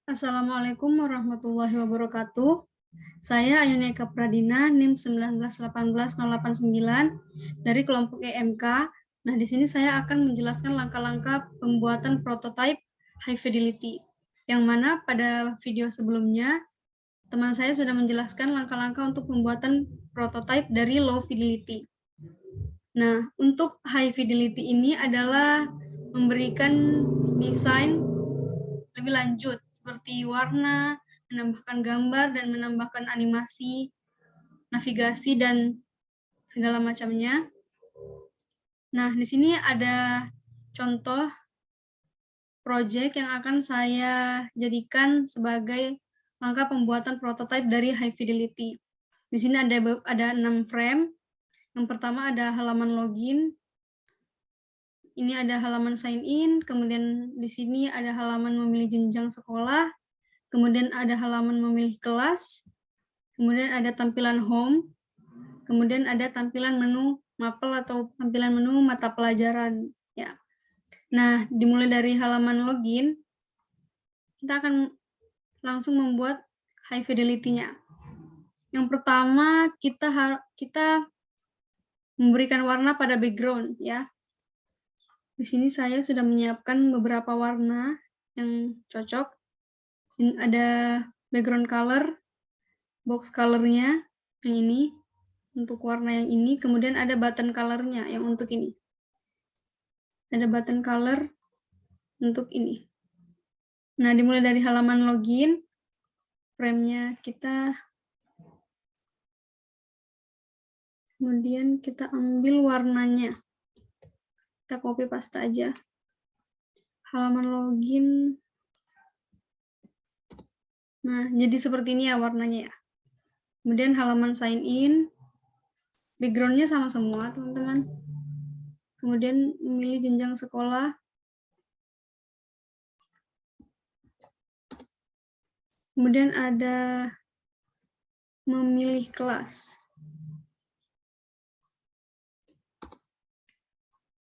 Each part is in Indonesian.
Assalamualaikum warahmatullahi wabarakatuh. Saya Ayunika Pradina, NIM 1918089 dari kelompok EMK. Nah, di sini saya akan menjelaskan langkah-langkah pembuatan prototipe high fidelity. Yang mana pada video sebelumnya, teman saya sudah menjelaskan langkah-langkah untuk pembuatan prototipe dari low fidelity. Nah, untuk high fidelity ini adalah memberikan desain lebih lanjut, seperti warna, menambahkan gambar, dan menambahkan animasi, navigasi, dan segala macamnya. Nah, di sini ada contoh project yang akan saya jadikan sebagai langkah pembuatan prototipe dari high fidelity. Di sini ada 6 frame. Yang pertama ada halaman login. Ini ada halaman sign in, kemudian di sini ada halaman memilih jenjang sekolah, kemudian ada halaman memilih kelas, kemudian ada tampilan home, kemudian ada tampilan menu mapel atau tampilan menu mata pelajaran. Ya. Nah, dimulai dari halaman login, kita akan langsung membuat high fidelity-nya. Yang pertama, kita memberikan warna pada background, ya. Di sini saya sudah menyiapkan beberapa warna yang cocok. Ini ada background color, box color-nya yang ini, untuk warna yang ini, kemudian ada button color-nya yang untuk ini. Ada button color untuk ini. Nah, dimulai dari halaman login, frame-nya kita, kemudian kita ambil warnanya. Kita copy paste aja. Halaman login. Nah, jadi seperti ini ya warnanya ya. Kemudian halaman sign in, background-nya sama semua, teman-teman. Kemudian memilih jenjang sekolah. Kemudian ada memilih kelas.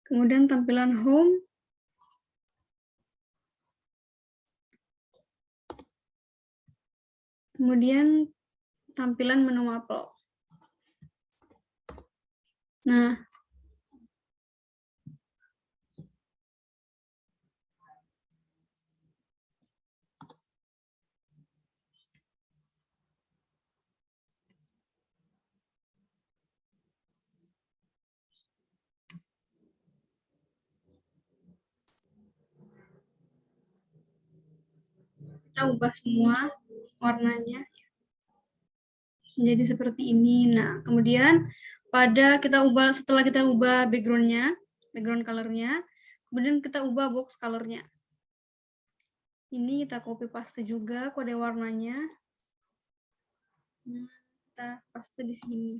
Kemudian tampilan home. Kemudian tampilan menu mapel. Nah, kita ubah semua warnanya menjadi seperti ini. Nah, kemudian setelah kita ubah background color-nya, kemudian kita ubah box color-nya. Ini kita copy paste juga kode warnanya. Nah, kita paste di sini.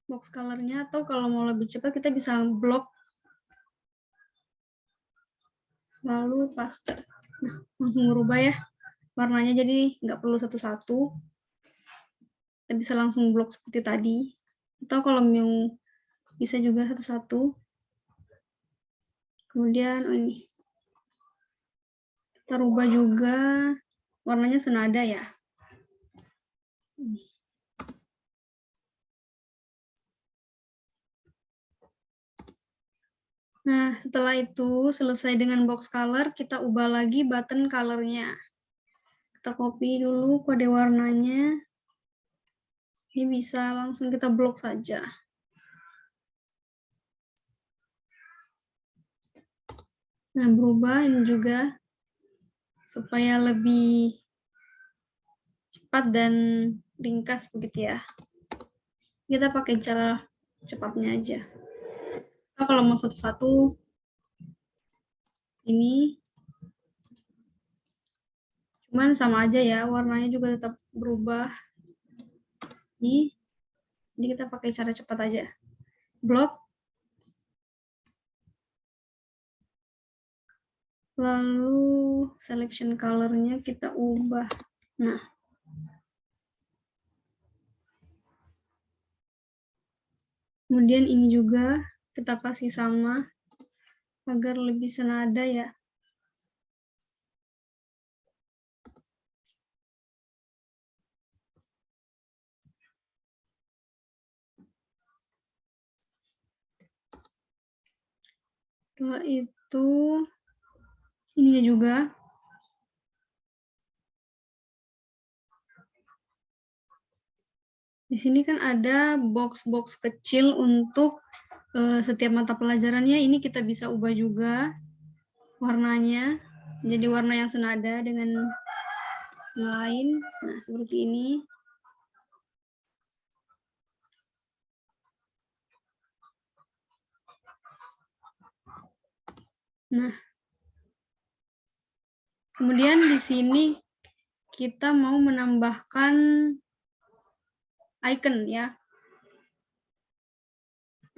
Box color-nya, atau kalau mau lebih cepat kita bisa blok lalu paste. Nah, langsung berubah ya warnanya, jadi nggak perlu satu-satu. Kita bisa langsung blok seperti tadi. Atau kalau mau bisa juga satu-satu. Kemudian ini. Kita rubah juga warnanya senada ya. Nah, setelah itu selesai dengan box color, kita ubah lagi button color-nya. Kita copy dulu kode warnanya. Ini bisa langsung kita blok saja. Nah, berubah ini juga supaya lebih cepat dan ringkas begitu ya. Kita pakai cara cepatnya aja. Nah, kalau mau satu-satu, ini cuman sama aja ya, warnanya juga tetap berubah. Ini, jadi kita pakai cara cepat aja. Blok. Lalu selection color-nya kita ubah. Nah, kemudian ini juga kita kasih sama. agar lebih senada ya. Setelah itu ininya juga. Di sini kan ada box-box kecil untuk setiap mata pelajarannya. Ini kita bisa ubah juga warnanya. Jadi warna yang senada dengan yang lain. Nah, seperti ini. Nah, kemudian di sini kita mau menambahkan icon ya.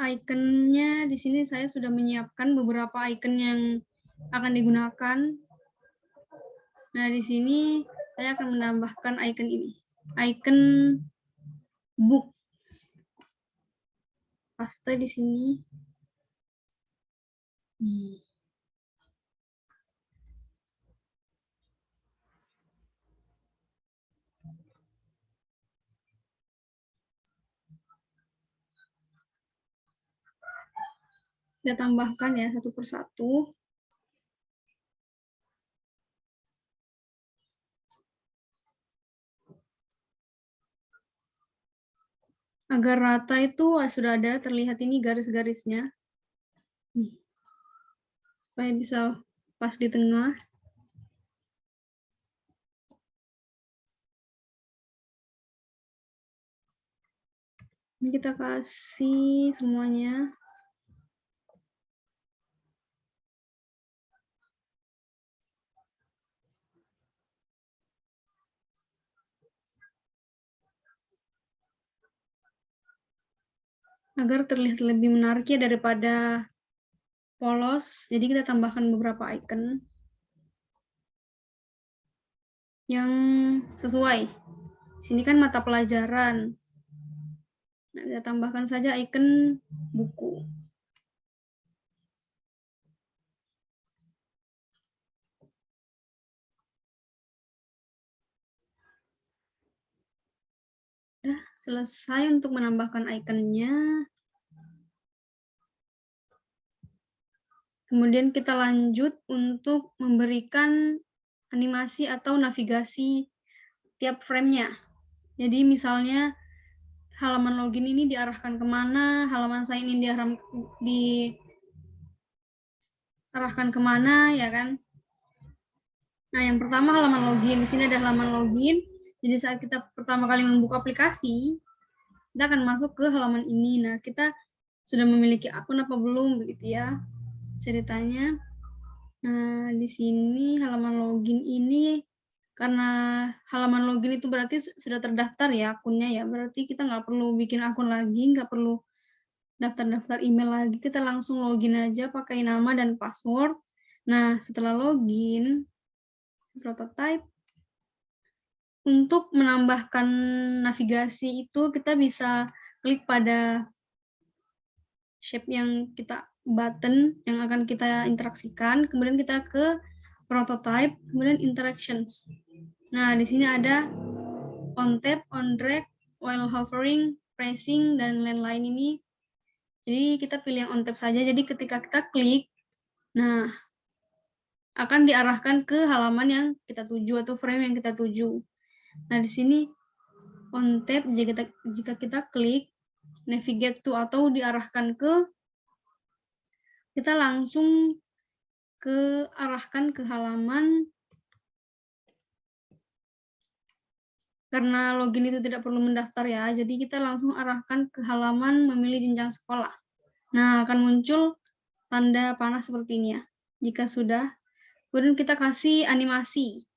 Iconnya di sini saya sudah menyiapkan beberapa icon yang akan digunakan. Nah, di sini saya akan menambahkan icon ini. Icon book. Paste di sini. Kita tambahkan ya satu persatu. Agar rata itu sudah ada terlihat ini garis-garisnya. Supaya bisa pas di tengah. Ini kita kasih semuanya. Agar terlihat lebih menarik ya daripada polos. Jadi kita tambahkan beberapa icon yang sesuai. Di sini kan mata pelajaran. Nah, kita tambahkan saja icon buku. Udah selesai untuk menambahkan ikonnya. Kemudian kita lanjut untuk memberikan animasi atau navigasi tiap frame-nya. Jadi misalnya halaman login ini diarahkan kemana, halaman sign in diarahkan kemana, ya kan? Nah, yang pertama halaman login. Di sini ada halaman login. Jadi saat kita pertama kali membuka aplikasi, kita akan masuk ke halaman ini. Nah, kita sudah memiliki akun apa belum, begitu ya ceritanya. Nah, di sini halaman login ini, karena halaman login itu berarti sudah terdaftar ya akunnya ya, berarti kita nggak perlu bikin akun lagi, nggak perlu daftar-daftar email lagi, kita langsung login aja pakai nama dan password. Nah, setelah login, prototype, untuk menambahkan navigasi itu kita bisa klik pada shape yang kita button yang akan kita interaksikan, kemudian kita ke prototype, kemudian interactions. Nah, di sini ada on tap, on drag, while hovering, pressing, dan lain-lain ini. Jadi kita pilih yang on tap saja. Jadi ketika kita klik, nah akan diarahkan ke halaman yang kita tuju atau frame yang kita tuju. Nah, di sini on tap jika kita klik navigate to atau diarahkan ke, kita langsung arahkan ke halaman. Karena login itu tidak perlu mendaftar ya, jadi kita langsung arahkan ke halaman memilih jenjang sekolah. Nah, akan muncul tanda panah seperti ini ya. Jika sudah, kemudian kita kasih animasi.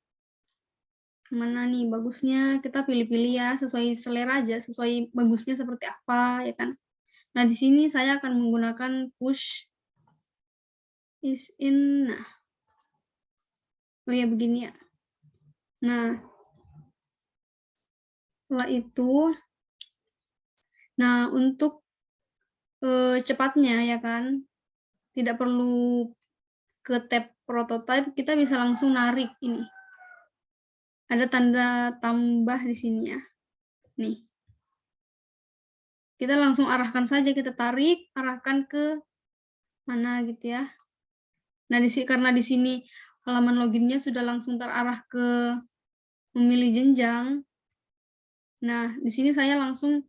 Mana nih bagusnya, kita pilih-pilih ya, sesuai selera aja, sesuai bagusnya seperti apa, ya kan. Nah, di sini saya akan menggunakan push is in. Nah, oh ya begini ya. Nah, setelah itu, nah untuk cepatnya ya kan, tidak perlu ke tab prototype, kita bisa langsung narik ini. Ada tanda tambah di sini ya. Nih. Kita langsung arahkan saja, kita tarik, arahkan ke mana gitu ya. Nah, karena di sini halaman loginnya sudah langsung terarah ke memilih jenjang. Nah, di sini saya langsung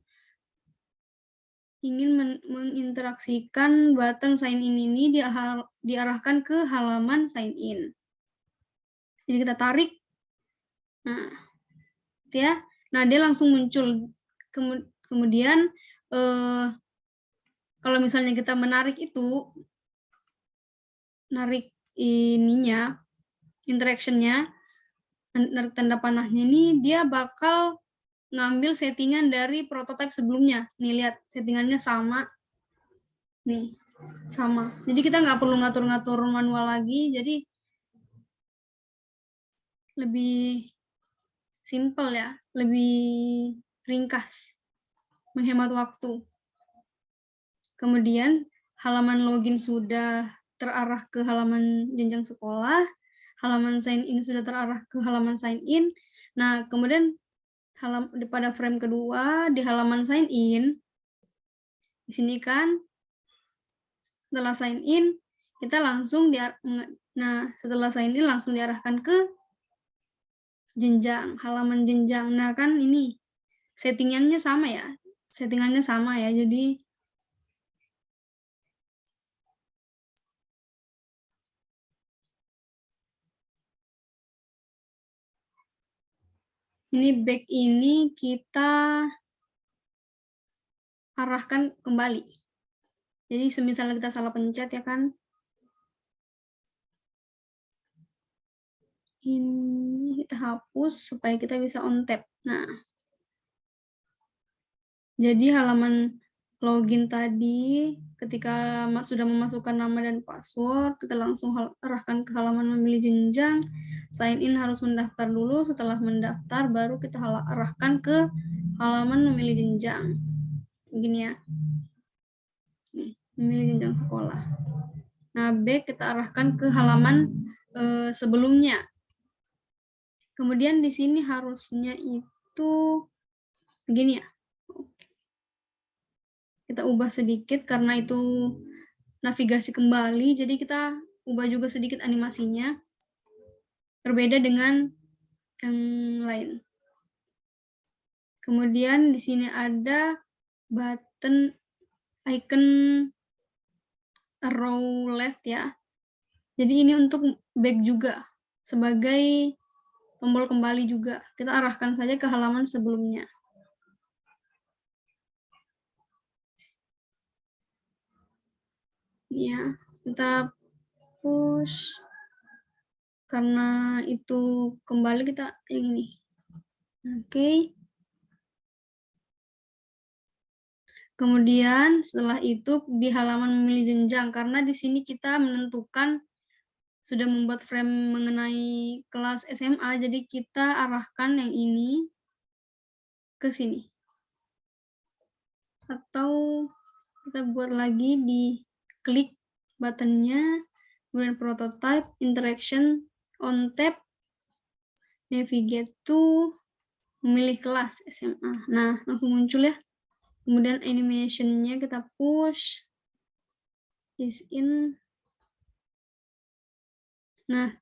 ingin menginteraksikan button sign in ini diarahkan ke halaman sign in. Jadi kita tarik. Nah, gitu ya. Nah, dia langsung muncul. Kemudian kalau misalnya kita menarik itu, narik ininya, interaction-nya, narik tanda panahnya ini, dia bakal ngambil settingan dari prototype sebelumnya. Nih, lihat, settingannya sama. Nih, sama. Jadi kita nggak perlu ngatur-ngatur manual lagi, jadi lebih simple ya, lebih ringkas, menghemat waktu. Kemudian halaman login sudah terarah ke halaman jenjang sekolah, halaman sign in sudah terarah ke halaman sign in. Nah, kemudian pada frame kedua di halaman sign in, di sini kan setelah sign in kita langsung setelah sign in langsung diarahkan ke jenjang, halaman jenjang. Nah, kan ini settingannya sama ya. Settingannya sama ya. Jadi ini back ini kita arahkan kembali. Jadi semisalnya kita salah pencet ya kan. Ini kita hapus supaya kita bisa on tab. Nah, jadi halaman login tadi ketika sudah memasukkan nama dan password, kita langsung arahkan ke halaman memilih jenjang. Sign in harus mendaftar dulu, setelah mendaftar baru kita arahkan ke halaman memilih jenjang. Begini ya. Nih, memilih jenjang sekolah. Nah, B kita arahkan ke halaman sebelumnya. Kemudian di sini harusnya itu begini ya. Kita ubah sedikit karena itu navigasi kembali, jadi kita ubah juga sedikit animasinya. Berbeda dengan yang lain. Kemudian di sini ada button icon arrow left ya. Jadi ini untuk back juga sebagai tombol kembali juga. Kita arahkan saja ke halaman sebelumnya. Ya, kita push. Karena itu kembali kita yang ini. Oke. Kemudian setelah itu di halaman memilih jenjang, karena di sini kita menentukan sudah membuat frame mengenai kelas SMA, jadi kita arahkan yang ini ke sini. Atau kita buat lagi di klik buttonnya, kemudian prototype, interaction, on tab, navigate to, memilih kelas SMA. Nah, langsung muncul ya. Kemudian animation-nya kita push, is in. Nah,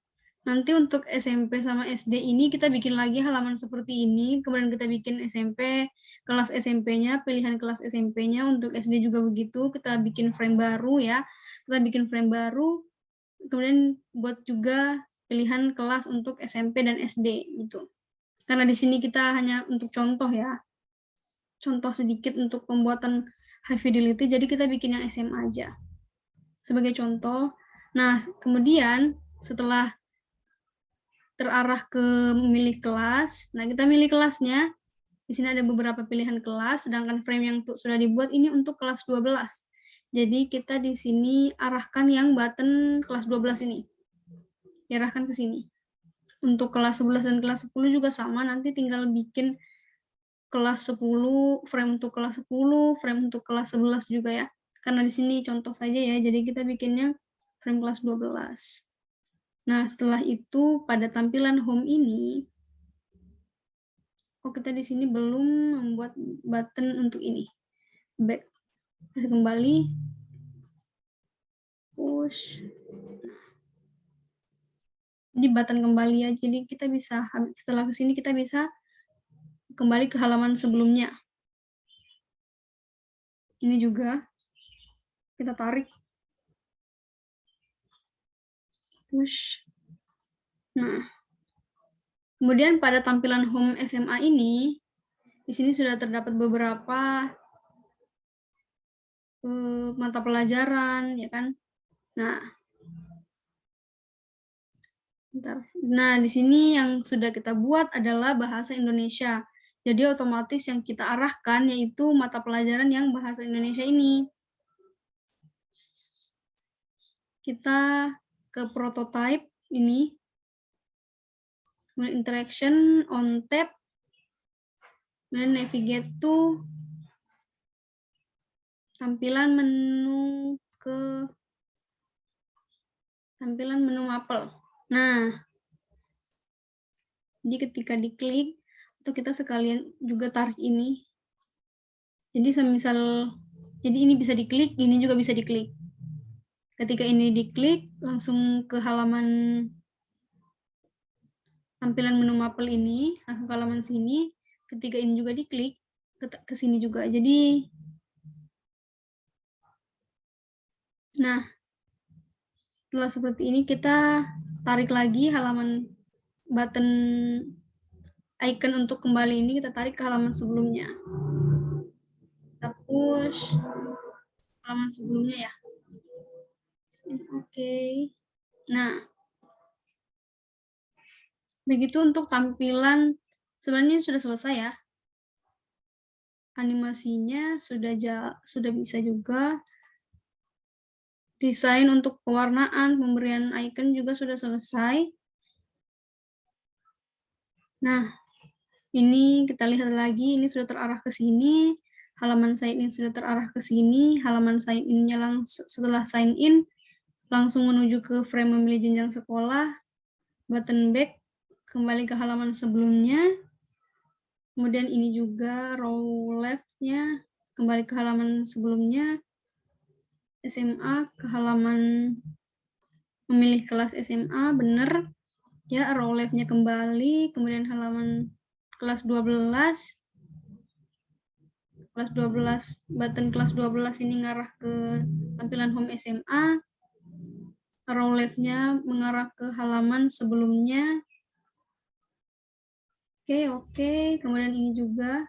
nanti untuk SMP sama SD ini kita bikin lagi halaman seperti ini, kemudian kita bikin SMP, kelas SMP-nya, pilihan kelas SMP-nya, untuk SD juga begitu, kita bikin frame baru ya, kita bikin frame baru, kemudian buat juga pilihan kelas untuk SMP dan SD gitu. Karena di sini kita hanya untuk contoh ya, contoh sedikit untuk pembuatan high fidelity, jadi kita bikin yang SMA aja sebagai contoh. Nah, kemudian setelah terarah ke memilih kelas, nah kita milih kelasnya. Di sini ada beberapa pilihan kelas, sedangkan frame yang sudah dibuat ini untuk kelas 12. Jadi kita di sini arahkan yang button kelas 12 ini. Diarahkan ke sini. Untuk kelas 11 dan kelas 10 juga sama, nanti tinggal bikin kelas 10, frame untuk kelas 10, frame untuk kelas 11 juga ya. karena di sini contoh saja ya, jadi kita bikinnya frame kelas 12. Nah, setelah itu pada tampilan home ini, kita di sini belum membuat button untuk ini. Back. Kita kembali. Push. Ini button kembali ya, jadi kita bisa, setelah ke sini kita bisa kembali ke halaman sebelumnya. Ini juga kita tarik, push. Nah, kemudian pada tampilan home SMA ini, di sini sudah terdapat beberapa mata pelajaran, ya kan? Nah, di sini yang sudah kita buat adalah bahasa Indonesia. Jadi otomatis yang kita arahkan yaitu mata pelajaran yang bahasa Indonesia ini. Kita ke prototype ini, interaction on tab, kemudian navigate to tampilan menu ke tampilan menu mapel. Nah, jadi ketika diklik, atau kita sekalian juga tarik ini. Jadi semisal, jadi ini bisa diklik, ini juga bisa diklik. Ketika ini diklik, langsung ke halaman tampilan menu mapel ini, langsung ke halaman sini. Ketika ini juga diklik, ke sini juga. Jadi, nah, setelah seperti ini kita tarik lagi halaman button icon untuk kembali ini, kita tarik ke halaman sebelumnya. Kita push halaman sebelumnya ya. Oke. Nah, begitu untuk tampilan, sebenarnya sudah selesai ya. Animasinya sudah bisa juga. Desain untuk pewarnaan, pemberian icon juga sudah selesai. Nah, ini kita lihat lagi, ini sudah terarah ke sini. Halaman sign in sudah terarah ke sini. Halaman sign in-nya setelah sign in, langsung menuju ke frame memilih jenjang sekolah. Button back, kembali ke halaman sebelumnya. Kemudian ini juga row left-nya, kembali ke halaman sebelumnya. SMA, ke halaman memilih kelas SMA, benar. Ya, row left-nya kembali, kemudian halaman kelas 12. Kelas 12, button kelas 12 ini ngarah ke tampilan home SMA. Row left-nya mengarah ke halaman sebelumnya. Oke. Kemudian ini juga.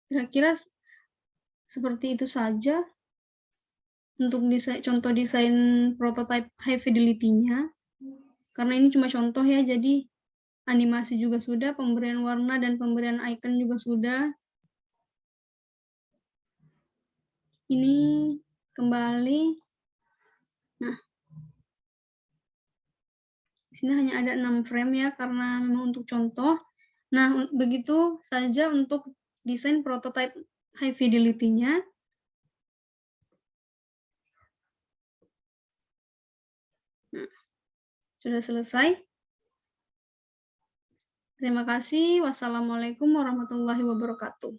Kira-kira seperti itu saja untuk contoh desain prototype high fidelity-nya. Karena ini cuma contoh ya, jadi animasi juga sudah, pemberian warna dan pemberian icon juga sudah. Ini kembali. Nah, di sini hanya ada 6 frame ya, karena memang untuk contoh. Nah, begitu saja untuk desain prototype high fidelity-nya. Nah, sudah selesai. Terima kasih. Wassalamualaikum warahmatullahi wabarakatuh.